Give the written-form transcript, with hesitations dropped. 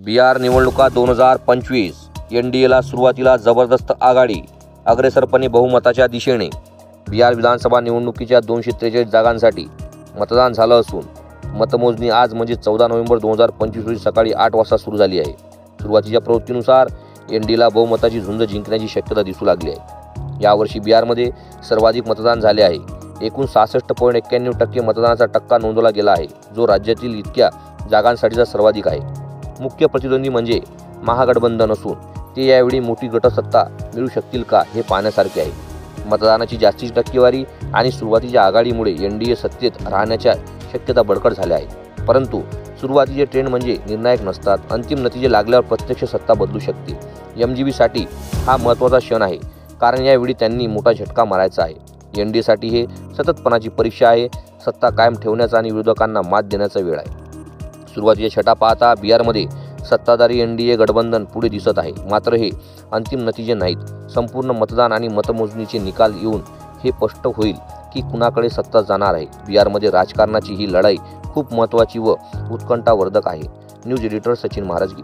बिहार निवडणुका 2025 एनडीएला सुरुवातीला जबरदस्त आघाडी, अग्रेसरपणे बहुमताच्या दिशेने. बिहार विधानसभा निवडणुकीच्या 243 जागांसाठी मतदान झालं असून मतमोजणी आज म्हणजे 14 नोव्हेंबर 2025 रोजी सकाळी 8 वाजता सुरू झाली आहे. सुरुवातीच्या प्रवृत्तीनुसार एनडीएला बहुमताची झुंज जिंकण्याची शक्यता दिसू लागली आहे. यावर्षी बिहारमध्ये सर्वाधिक मतदान झाले आहे. एकूण 66.91% मतदानाचा टक्का नोंदवला गेला आहे, जो राज्यातील इतक्या जागांसाठीचा सर्वाधिक आहे. मुख्य प्रतिद्वंदी म्हणजे महागठबंधन असून ते यावेळी मोठी गटसत्ता मिळू शकतील का हे पाहण्यासारखे आहे. मतदानाची जास्तीची टक्केवारी आणि सुरुवातीच्या आघाडीमुळे एनडीए सत्तेत राहण्याच्या शक्यता बळकट झाल्या आहेत. परंतु सुरुवातीचे ट्रेंड म्हणजे निर्णायक नसतात. अंतिम नतीजे लागल्यावर प्रत्यक्ष सत्ता बदलू शकते. एमजीबीसाठी हा महत्त्वाचा क्षण आहे, कारण यावेळी त्यांनी मोठा झटका मारायचा आहे. एनडीएसाठी हे सततपणाची परीक्षा आहे. सत्ता कायम ठेवण्याचा आणि विरोधकांना मात देण्याचा वेळ आहे. सुरुवातीच्या छटा पाहता बिहारमध्ये सत्ताधारी एनडीए गठबंधन पुढे दिसत आहे. मात्र हे अंतिम नतीजे नाहीत. संपूर्ण मतदान आणि मतमोजणीचे निकाल येऊन हे स्पष्ट होईल की कुणाकडे सत्ता जाणार आहे. बिहारमध्ये राजकारणाची ही लढाई खूप महत्त्वाची व उत्कंठावर्धक आहे. News editor Sachin महाराजगी.